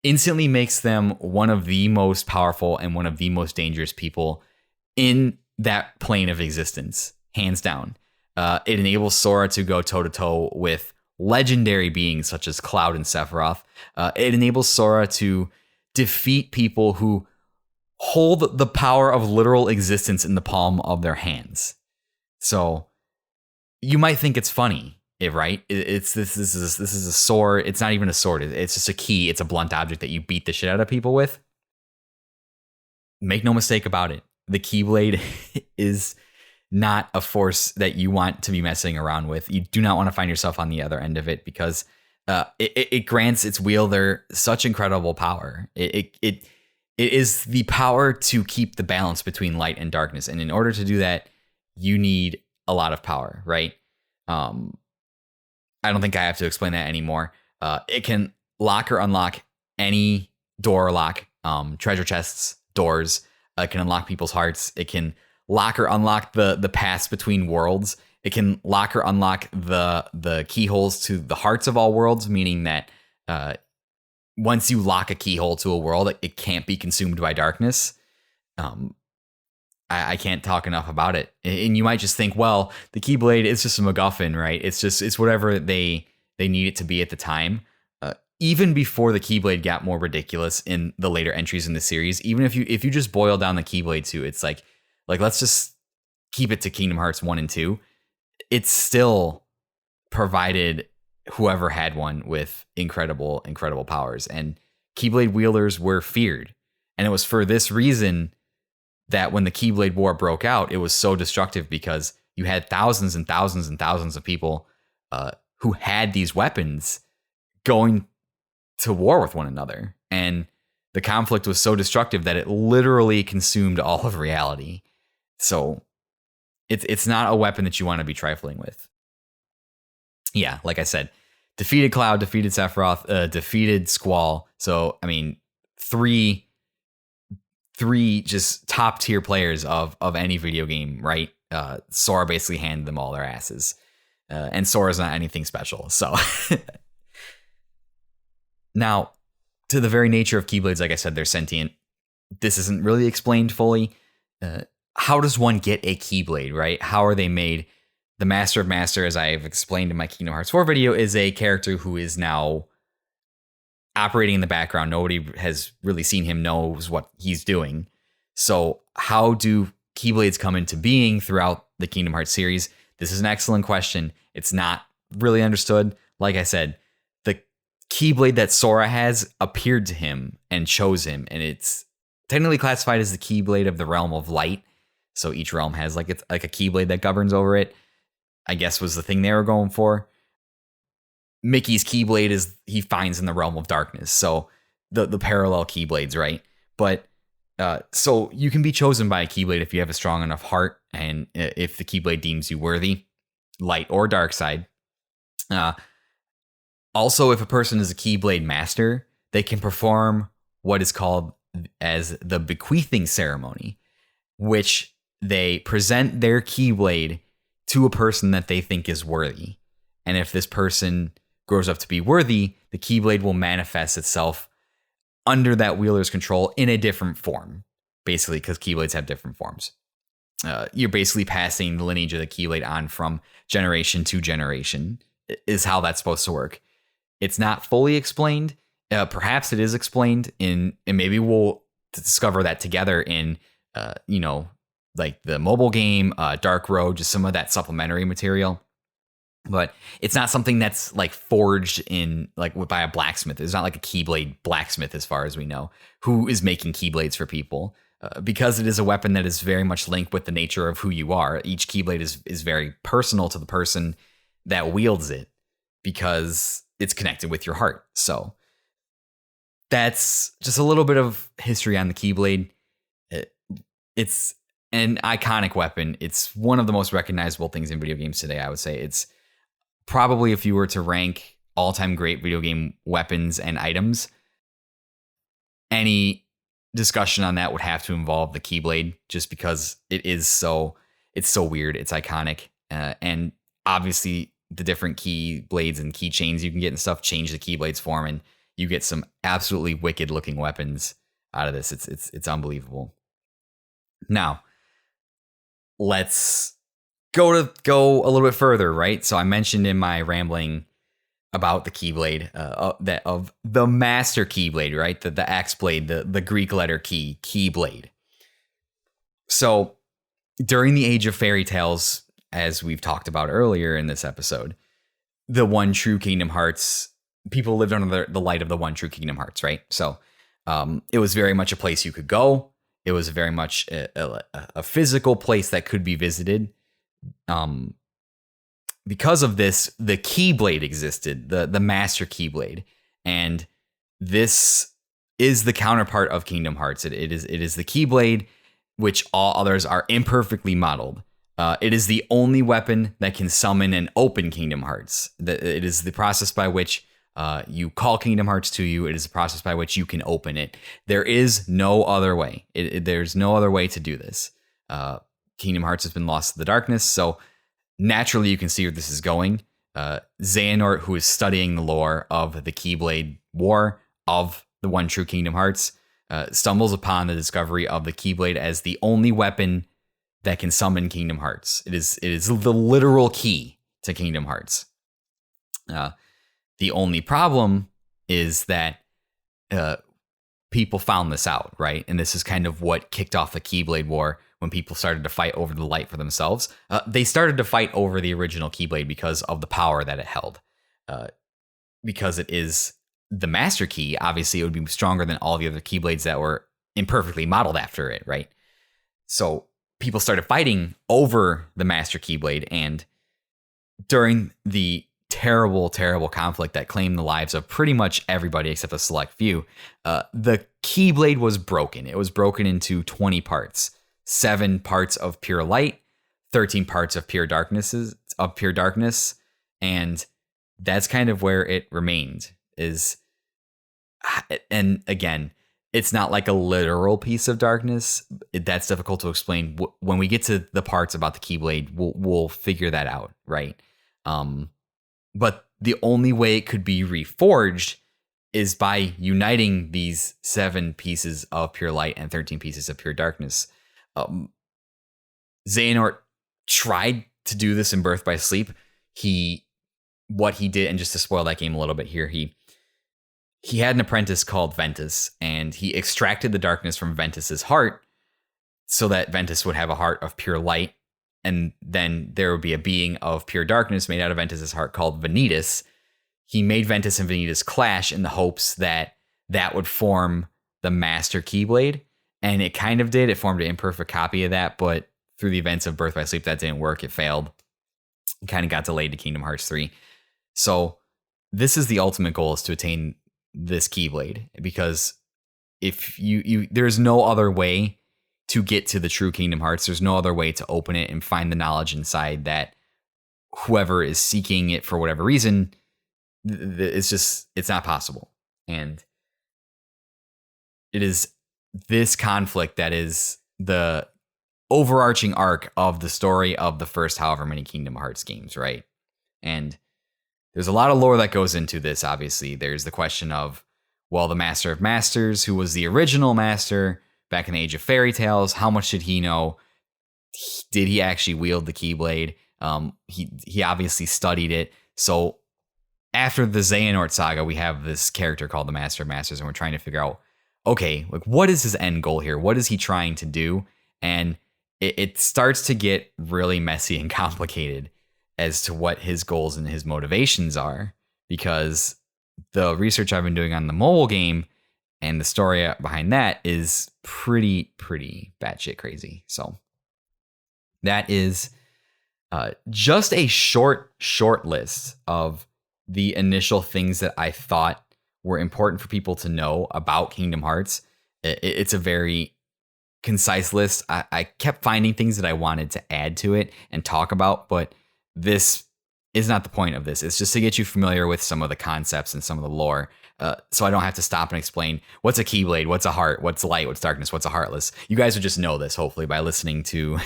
instantly makes them one of the most powerful and one of the most dangerous people in that plane of existence, hands down. It enables Sora to go toe-to-toe with legendary beings such as Cloud and Sephiroth. It enables Sora to defeat people who hold the power of literal existence in the palm of their hands. So you might think it's funny, right? This is a sword. It's not even a sword. It's just a key. It's a blunt object that you beat the shit out of people with. Make no mistake about it. The Keyblade is not a force that you want to be messing around with. You do not want to find yourself on the other end of it, because it grants its wielder such incredible power. It is the power to keep the balance between light and darkness. And in order to do that, you need a lot of power, right? I don't think I have to explain that anymore. It can lock or unlock any door lock, treasure chests, doors. It can unlock people's hearts. It can lock or unlock the paths between worlds. It can lock or unlock the keyholes to the hearts of all worlds, meaning that once you lock a keyhole to a world, it can't be consumed by darkness. I can't talk enough about it. And you might just think, well, the Keyblade is just a MacGuffin, right? It's whatever they need it to be at the time. Even before the Keyblade got more ridiculous in the later entries in the series, even if you just boil down the Keyblade to, it's like let's just keep it to Kingdom Hearts 1 and 2. It's still provided whoever had one with incredible powers, and Keyblade wielders were feared. And it was for this reason that when the Keyblade War broke out, it was so destructive, because you had thousands and thousands and thousands of people who had these weapons going to war with one another. And the conflict was so destructive that it literally consumed all of reality. So it's not a weapon that you want to be trifling with. Yeah, like I said, defeated Cloud, defeated Sephiroth, defeated Squall. So, I mean, three just top tier players of any video game, right? Sora basically handed them all their asses. And Sora's not anything special. So now, to the very nature of Keyblades, like I said, they're sentient. This isn't really explained fully. How does one get a Keyblade, right? How are they made? The Master of Master, as I've explained in my Kingdom Hearts 4 video, is a character who is now operating in the background. Nobody has really seen him, knows what he's doing. So how do Keyblades come into being throughout the Kingdom Hearts series? This is an excellent question. It's not really understood. Like I said, the Keyblade that Sora has appeared to him and chose him, and it's technically classified as the Keyblade of the Realm of Light. So each realm has like a Keyblade that governs over it, I guess was the thing they were going for. Mickey's Keyblade is he finds in the realm of darkness. So the parallel Keyblades, right? But so you can be chosen by a Keyblade if you have a strong enough heart, and if the Keyblade deems you worthy, light or dark side. Also, if a person is a Keyblade master, they can perform what is called as the bequeathing ceremony, which they present their Keyblade to a person that they think is worthy. And if this person grows up to be worthy, the Keyblade will manifest itself under that wielder's control in a different form, basically, because Keyblades have different forms. You're basically passing the lineage of the Keyblade on from generation to generation, is how that's supposed to work. It's not fully explained. Perhaps it is explained and maybe we'll discover that together in, like the mobile game, Dark Road, just some of that supplementary material. But it's not something that's like forged in like by a blacksmith. There's not like a Keyblade blacksmith, as far as we know, who is making Keyblades for people. Because it is a weapon that is very much linked with the nature of who you are. Each Keyblade is very personal to the person that wields it, because it's connected with your heart. So that's just a little bit of history on the Keyblade. It's an iconic weapon. It's one of the most recognizable things in video games today, I would say. It's probably, if you were to rank all-time great video game weapons and items, any discussion on that would have to involve the Keyblade, just because it's so weird. It's iconic. And obviously the different Keyblades and keychains you can get and stuff change the Keyblade's form, and you get some absolutely wicked looking weapons out of this. It's unbelievable. Now, let's go a little bit further, right? So I mentioned in my rambling about the Keyblade, that of the Master Keyblade, right? The X blade, the Greek letter Keyblade. So during the Age of Fairy Tales, as we've talked about earlier in this episode, the one true Kingdom Hearts, people lived under the light of the one true Kingdom Hearts, right? So it was very much a place you could go. It was very much a physical place that could be visited. Because of this, the Keyblade existed, the Master Keyblade, and this is the counterpart of Kingdom Hearts. It is the Keyblade, which all others are imperfectly modeled. It is the only weapon that can summon and open Kingdom Hearts. It is the process by which you call Kingdom Hearts to you. It is the process by which you can open it. There is no other way. There's no other way to do this. Kingdom Hearts has been lost to the darkness, so naturally you can see where this is going. Xehanort, who is studying the lore of the Keyblade War of the one true Kingdom Hearts, stumbles upon the discovery of the Keyblade as the only weapon that can summon Kingdom Hearts. It is the literal key to Kingdom Hearts. The only problem is that people found this out, right? And this is kind of what kicked off the Keyblade War when people started to fight over the light for themselves. They started to fight over the original Keyblade because of the power that it held. Because it is the Master Key, obviously it would be stronger than all the other Keyblades that were imperfectly modeled after it, right? So people started fighting over the Master Keyblade, and during the terrible, terrible conflict that claimed the lives of pretty much everybody except a select few, the Keyblade was broken. It was broken into 20 parts, 7 parts of pure light, 13 parts of pure darkness, and that's kind of where it remained. And again, it's not like a literal piece of darkness. That's difficult to explain. When we get to the parts about the Keyblade, we'll figure that out, right? But the only way it could be reforged is by uniting these 7 pieces of pure light and 13 pieces of pure darkness. Xehanort tried to do this in Birth by Sleep. What he did, and just to spoil that game a little bit here, he had an apprentice called Ventus, and he extracted the darkness from Ventus's heart so that Ventus would have a heart of pure light. And then there would be a being of pure darkness made out of Ventus's heart called Vanitas. He made Ventus and Vanitas clash in the hopes that that would form the Master Keyblade. And it kind of did. It formed an imperfect copy of that, but through the events of Birth by Sleep, that didn't work. It failed. It kind of got delayed to Kingdom Hearts 3. So this is the ultimate goal, is to attain this Keyblade, because if you there's no other way to get to the true Kingdom Hearts. There's no other way to open it and find the knowledge inside that whoever is seeking it for whatever reason, it's not possible. And it is this conflict that is the overarching arc of the story of the first however many Kingdom Hearts games, right? And there's a lot of lore that goes into this, obviously. There's the question of, well, the Master of Masters, who was the original master back in the Age of Fairy Tales, how much did he know? Did he actually wield the Keyblade? He obviously studied it. So after the Xehanort saga, we have this character called the Master of Masters, and we're trying to figure out, okay, like, what is his end goal here? What is he trying to do? And it starts to get really messy and complicated as to what his goals and his motivations are, because the research I've been doing on the mobile game and the story behind that is pretty batshit crazy. So that is just a short list of the initial things that I thought were important for people to know about Kingdom Hearts. It's a very concise list. I kept finding things that I wanted to add to it and talk about, but this is not the point of this. It's just to get you familiar with some of the concepts and some of the lore. So I don't have to stop and explain what's a Keyblade, what's a heart, what's light, what's darkness, what's a heartless. You guys would just know this, hopefully, by listening to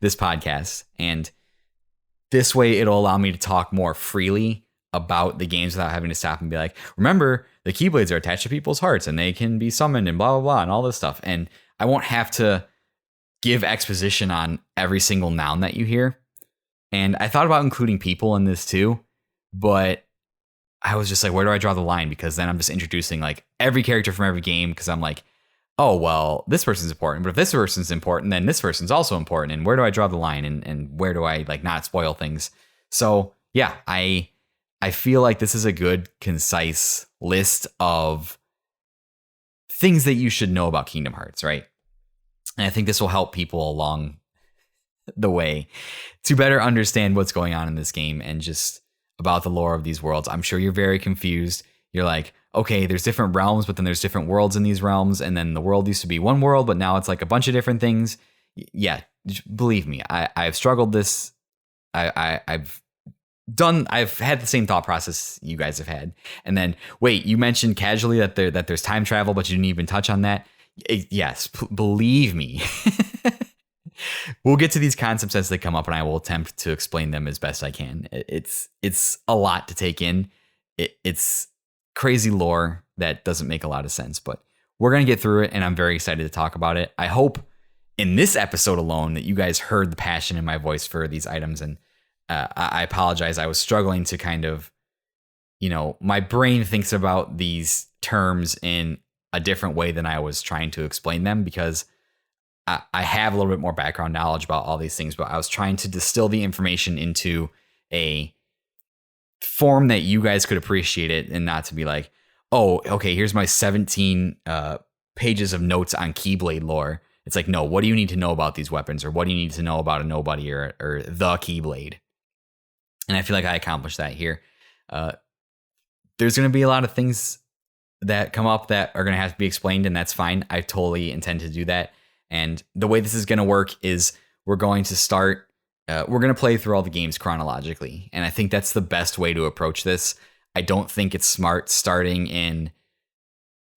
this podcast. And this way, it'll allow me to talk more freely about the games without having to stop and be like, remember, the Keyblades are attached to people's hearts and they can be summoned and blah, blah, blah, and all this stuff. And I won't have to give exposition on every single noun that you hear. And I thought about including people in this too, but I was just like, where do I draw the line? Because then I'm just introducing like every character from every game, because I'm like, oh, well, this person's important, but if this person's important, then this person's also important. And where do I draw the line? And where do I like not spoil things? So yeah, I feel like this is a good, concise list of things that you should know about Kingdom Hearts, right? And I think this will help people along the way to better understand what's going on in this game and just about the lore of these worlds. I'm sure you're very confused. You're like, okay, there's different realms, but then there's different worlds in these realms. And then the world used to be one world, but now it's like a bunch of different things. Yeah, believe me, I've struggled this. I've had the same thought process you guys have had. And then, wait, you mentioned casually that there's time travel, but you didn't even touch on that. Yes, believe me. We'll get to these concepts as they come up, and I will attempt to explain them as best I can. It's a lot to take in. It's crazy lore that doesn't make a lot of sense, but we're going to get through it, and I'm very excited to talk about it. I hope in this episode alone that you guys heard the passion in my voice for these items, and I apologize. I was struggling to kind of, my brain thinks about these terms in a different way than I was trying to explain them, because I have a little bit more background knowledge about all these things, but I was trying to distill the information into a form that you guys could appreciate it, and not to be like, oh, okay, here's my 17 pages of notes on Keyblade lore. It's like, no, what do you need to know about these weapons, or what do you need to know about a nobody or the Keyblade? And I feel like I accomplished that here. There's going to be a lot of things that come up that are going to have to be explained, and that's fine. I totally intend to do that. And the way this is going to work is we're going to start, we're going to play through all the games chronologically. And I think that's the best way to approach this. I don't think it's smart starting in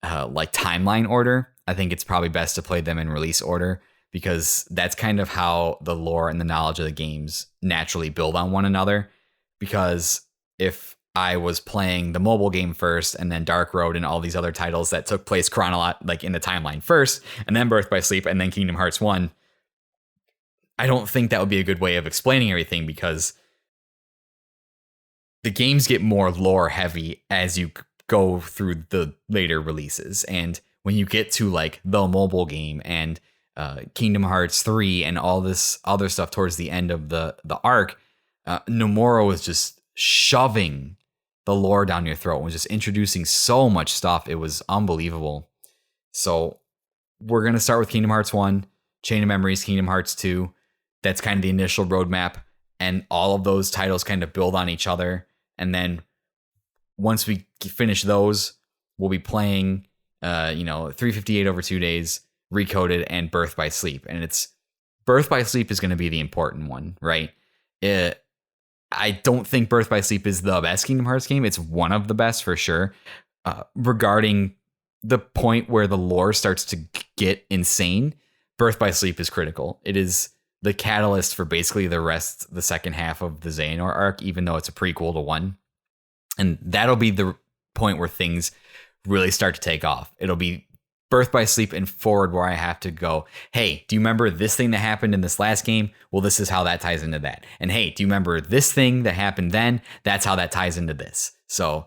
like timeline order. I think it's probably best to play them in release order, because that's kind of how the lore and the knowledge of the games naturally build on one another. Because if I was playing the mobile game first, and then Dark Road and all these other titles that took place like in the timeline first, and then Birth by Sleep, and then Kingdom Hearts 1, I don't think that would be a good way of explaining everything, because the games get more lore heavy as you go through the later releases. And when you get to like the mobile game and Kingdom Hearts 3 and all this other stuff towards the end of the arc, Nomura was just shoving the lore down your throat, was just introducing so much stuff. It was unbelievable. So we're going to start with Kingdom Hearts 1, Chain of Memories, Kingdom Hearts 2. That's kind of the initial roadmap. And all of those titles kind of build on each other. And then once we finish those, we'll be playing, 358 over 2 days, Recoded, and Birth by Sleep. And it's Birth by Sleep is going to be the important one, right? I don't think Birth by Sleep is the best Kingdom Hearts game. It's one of the best for sure. Regarding the point where the lore starts to get insane, Birth by Sleep is critical. It is the catalyst for basically the second half of the Xehanort arc, even though it's a prequel to 1. And that'll be the point where things really start to take off. It'll be Birth by Sleep and forward where I have to go, hey, do you remember this thing that happened in this last game? Well, this is how that ties into that. And hey, do you remember this thing that happened then? That's how that ties into this. So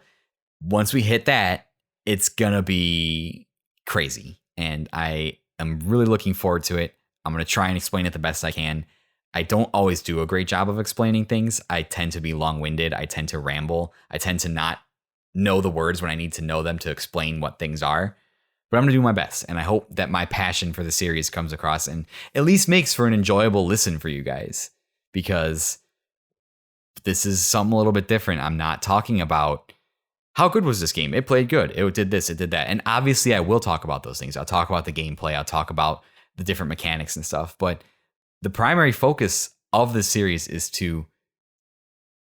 once we hit that, it's going to be crazy. And I am really looking forward to it. I'm going to try and explain it the best I can. I don't always do a great job of explaining things. I tend to be long-winded. I tend to ramble. I tend to not know the words when I need to know them to explain what things are. But I'm going to do my best, and I hope that my passion for the series comes across and at least makes for an enjoyable listen for you guys, because this is something a little bit different. I'm not talking about how good was this game. It played good. It did this, it did that. And obviously I will talk about those things. I'll talk about the gameplay. I'll talk about the different mechanics and stuff. But the primary focus of this series is to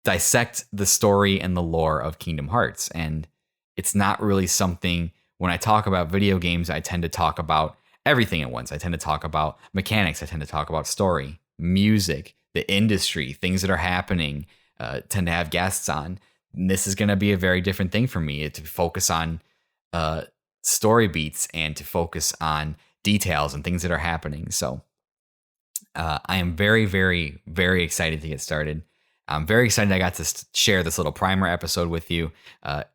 dissect the story and the lore of Kingdom Hearts. And it's not really something... When I talk about video games, I tend to talk about everything at once. I tend to talk about mechanics. I tend to talk about story, music, the industry, things that are happening, tend to have guests on. And this is going to be a very different thing for me, to focus on story beats and to focus on details and things that are happening. So I am very, very, very excited to get started. I'm very excited I got to share this little primer episode with you.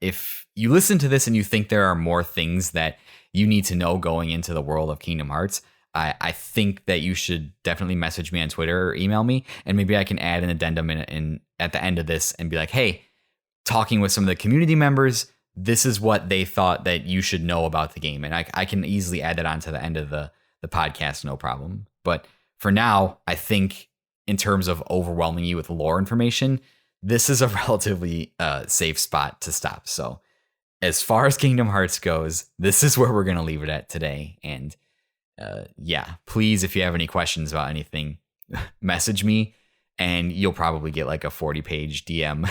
If you listen to this and you think there are more things that you need to know going into the world of Kingdom Hearts, I think that you should definitely message me on Twitter or email me, and maybe I can add an addendum in at the end of this and be like, hey, talking with some of the community members, this is what they thought that you should know about the game. And I can easily add that on to the end of the podcast, no problem. But for now, I think in terms of overwhelming you with lore information, this is a relatively safe spot to stop. So as far as Kingdom Hearts goes, this is where we're going to leave it at today. And please, if you have any questions about anything, message me, and you'll probably get like a 40-page DM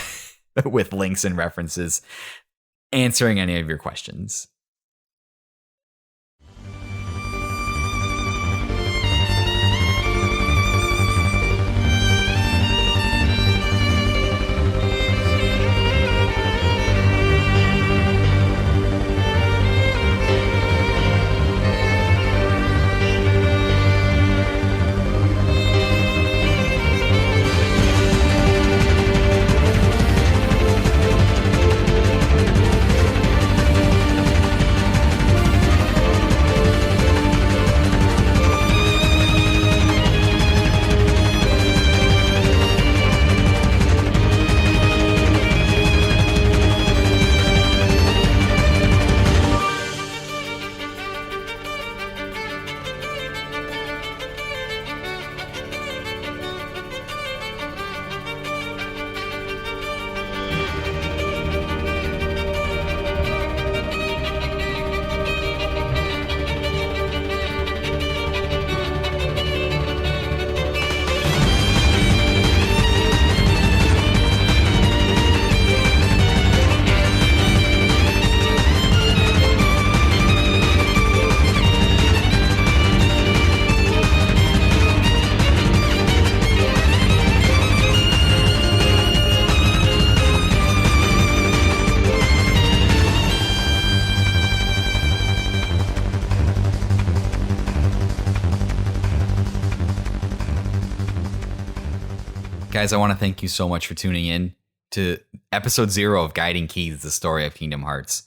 with links and references answering any of your questions. guys, I want to thank you so much for tuning in to episode 0 of Guiding Keys, the story of Kingdom Hearts.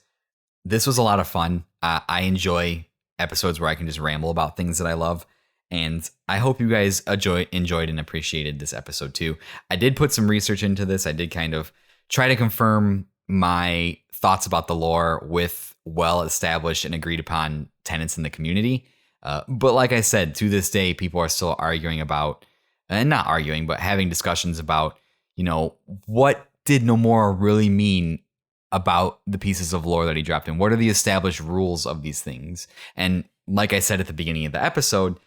This was a lot of fun. I enjoy episodes where I can just ramble about things that I love. And I hope you guys enjoyed and appreciated this episode too. I did put some research into this. I did kind of try to confirm my thoughts about the lore with well-established and agreed upon tenets in the community. But like I said, to this day, people are still arguing about, and not arguing, but having discussions about, what did Nomura really mean about the pieces of lore that he dropped in? What are the established rules of these things? And like I said at the beginning of the episode,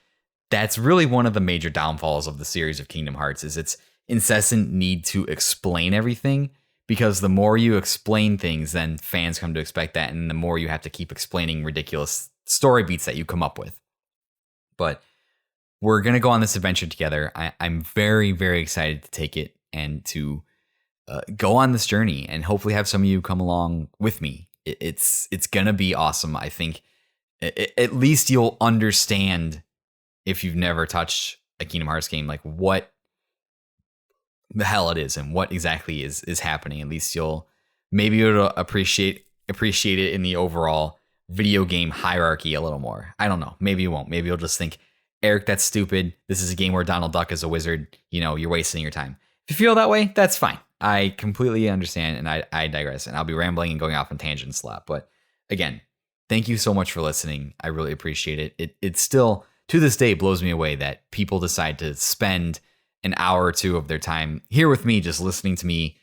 that's really one of the major downfalls of the series of Kingdom Hearts is its incessant need to explain everything, because the more you explain things, then fans come to expect that, and the more you have to keep explaining ridiculous story beats that you come up with. But we're going to go on this adventure together. I'm very, very excited to take it and to go on this journey, and hopefully have some of you come along with me. It's going to be awesome. I think at least you'll understand, if you've never touched a Kingdom Hearts game, like what the hell it is and what exactly is happening. At least you'll maybe able to appreciate it in the overall video game hierarchy a little more. I don't know. Maybe you won't. Maybe you'll just think, Eric, that's stupid. This is a game where Donald Duck is a wizard. You're wasting your time. If you feel that way, that's fine. I completely understand, and I digress, and I'll be rambling and going off on tangents a lot. But again, thank you so much for listening. I really appreciate it. It still, to this day, blows me away that people decide to spend an hour or two of their time here with me just listening to me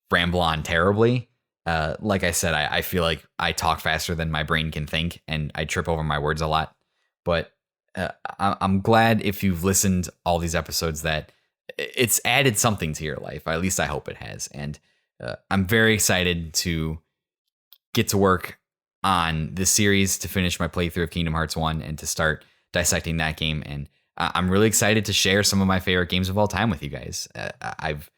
ramble on terribly. Like I said, I feel like I talk faster than my brain can think, and I trip over my words a lot. But I'm glad if you've listened all these episodes that it's added something to your life. At least I hope it has. And I'm very excited to get to work on this series, to finish my playthrough of Kingdom Hearts 1 and to start dissecting that game. And I'm really excited to share some of my favorite games of all time with you guys. I've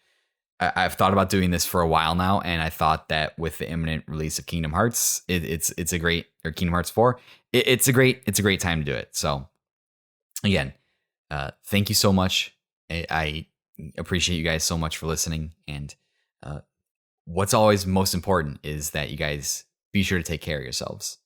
thought about doing this for a while now, and I thought that with the imminent release of Kingdom Hearts, it's a great, or Kingdom Hearts 4, it's a great time to do it. So again, thank you so much. I appreciate you guys so much for listening. And what's always most important is that you guys be sure to take care of yourselves.